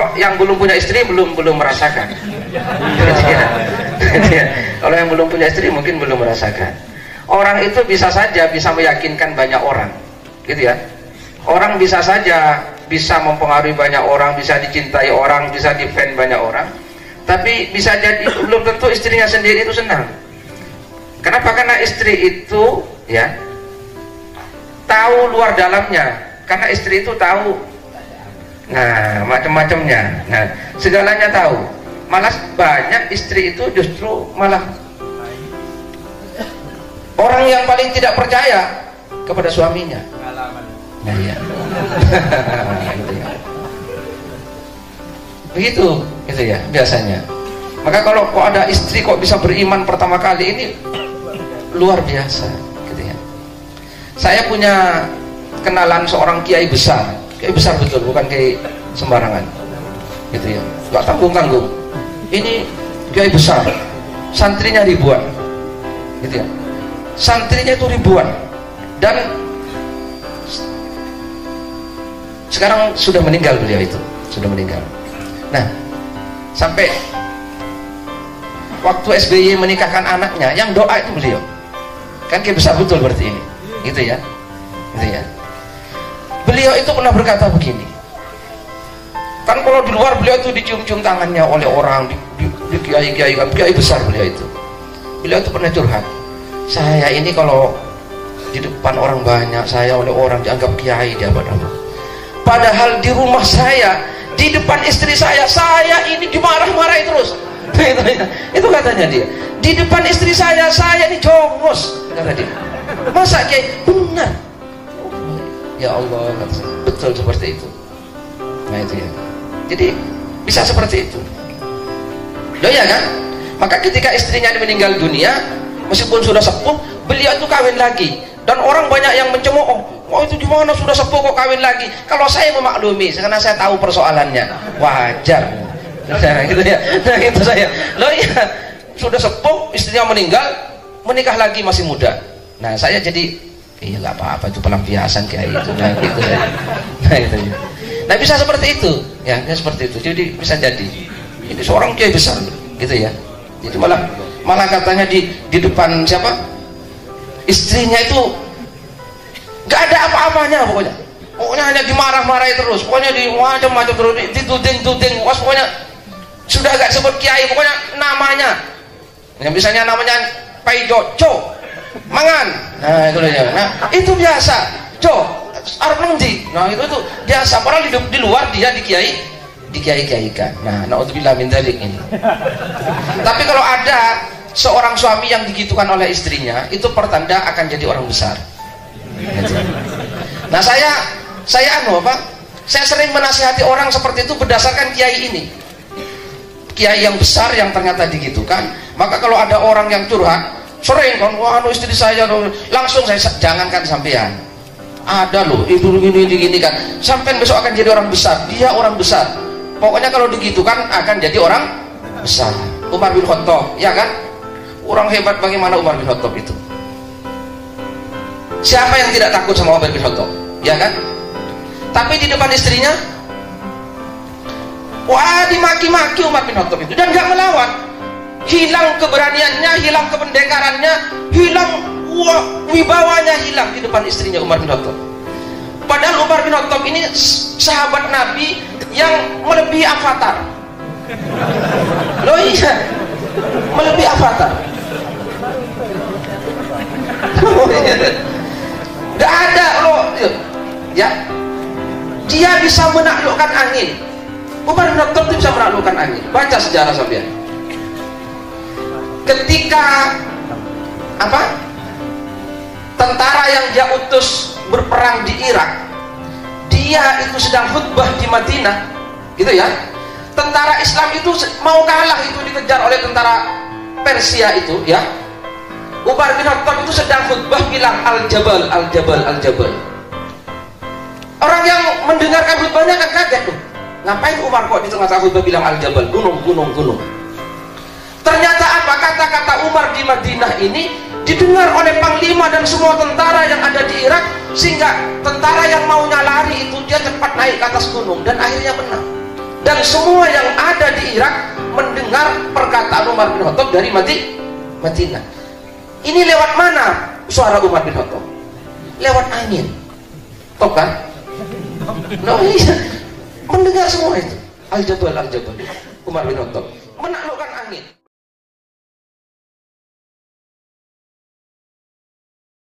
kalau yang belum punya istri belum merasakan. Kalau yang belum punya istri mungkin belum merasakan. Orang itu bisa saja bisa meyakinkan banyak orang, gitu ya. Orang bisa saja bisa mempengaruhi banyak orang, bisa dicintai orang, bisa di-fan banyak orang, tapi bisa jadi belum tentu istrinya sendiri itu senang. Kenapa? Karena istri itu ya tahu luar dalamnya, karena istri itu tahu macam-macamnya, segalanya tahu. Malah banyak istri itu justru malah orang yang paling tidak percaya kepada suaminya. Nah, iya. Gitu ya. Begitu, gitu ya biasanya. Maka kalau kok ada istri kok bisa beriman pertama kali, ini luar biasa, gitu ya. Saya punya kenalan seorang kiai besar betul, bukan kiai sembarangan, gitu ya. Gak tanggung-tanggung. Ini kiai besar, santrinya ribuan, gitu ya. Santrinya itu ribuan, dan sekarang sudah meninggal beliau itu, sudah meninggal. Nah, sampai waktu SBY menikahkan anaknya, yang doa itu beliau. Kan kayak besar betul berarti ini, gitu ya, gitu ya. Beliau itu pernah berkata begini. Kan kalau di luar beliau itu dicium-cium tangannya oleh orang, di kiai-kiai, kan kiai besar beliau itu. Beliau itu pernah curhat. Saya ini kalau di depan orang banyak, saya oleh orang dianggap kiai, dia apa-apa. Padahal di rumah saya, di depan istri saya ini dimarah-marahi terus. Itu katanya dia. Di depan istri saya ini jongos, kata dia. Masa kiai? Benar. Ya Allah, betul seperti itu. Nah itu ya. Jadi bisa seperti itu. Loh ya kan? Maka ketika istrinya meninggal dunia, meskipun sudah sepuh, beliau itu kawin lagi. Dan orang banyak yang mencemooh, oh itu gimana sudah sepuh kok kawin lagi? Kalau saya memaklumi, karena saya tahu persoalannya, wajar. Nah, gitu ya. Nah itu saya. Loh ya, sudah sepuh, istrinya meninggal, menikah lagi masih muda. Nah saya jadi, iya nggak apa-apa, itu pelampiasan kayak itu. Nah gitu ya. Nah itu ya. Nah bisa seperti itu, ya seperti itu. Jadi bisa jadi. Ini seorang kiai besar, gitu ya. Jadi malah katanya di depan siapa? Istrinya itu gak ada apa-apanya pokoknya hanya dimarah-marahi terus, pokoknya di macam-macam terus, dituding, pokoknya sudah gak sebut kiai, pokoknya namanya yang misalnya namanya Pai Joco mangan, nah itu dia. Nah itu biasa, arep nanti, nah itu biasa. Padahal di luar dia dikiai-kiaikan. Nah naudzubillah min dzalik ini. Tapi kalau ada seorang suami yang digitukan oleh istrinya, itu pertanda akan jadi orang besar. Nah saya sering menasihati orang seperti itu berdasarkan kiai ini, kiai yang besar yang ternyata digitukan. Maka kalau ada orang yang curhat, sering kan, wah istri saya, langsung saya jangankan sampean. Ada loh ibu gini kan, sampean besok akan jadi orang besar, dia orang besar. Pokoknya kalau digitukan akan jadi orang besar. Umar bin Khattab, ya kan? Orang hebat bagaimana Umar bin Khattab itu. Siapa yang tidak takut sama Umar bin Khattab, ya kan? Tapi di depan istrinya, wah dimaki-maki Umar bin Khattab itu, dan gak melawan. Hilang keberaniannya, hilang kependekarannya, hilang wibawanya, hilang di depan istrinya Umar bin Khattab. Padahal Umar bin Khattab ini sahabat Nabi yang melebihi Avatar. Loh iya, melebihi Avatar. Gak ada loh ya, dia bisa menaklukkan angin. Umar bin Khattab itu bisa menaklukkan angin. Baca sejarah sampean. Ketika tentara yang dia utus berperang di Irak, dia itu sedang khutbah di Madinah, gitu ya. Tentara Islam itu mau kalah, itu dikejar oleh tentara Persia itu ya. Umar bin Khattab itu sedang khutbah bilang al-jabal, al-jabal, al-jabal. Orang yang mendengarkan khutbahnya kan kaget tuh. Ngapain Umar kok di tengah-tengah khutbah bilang al-jabal, gunung, gunung, gunung. Ternyata apa? Kata-kata Umar di Madinah ini didengar oleh panglima dan semua tentara yang ada di Irak, sehingga tentara yang maunya lari itu dia cepat naik ke atas gunung dan akhirnya menang. dan semua yang ada di Irak mendengar perkataan Umar bin Khattab dari Madinah. Ini lewat mana suara Umar bin Khattab? Lewat angin. Top kan? No, iya. Mendengar semua itu. Al-Jabal, Al-Jabal. Umar bin Khattab menaklukkan angin.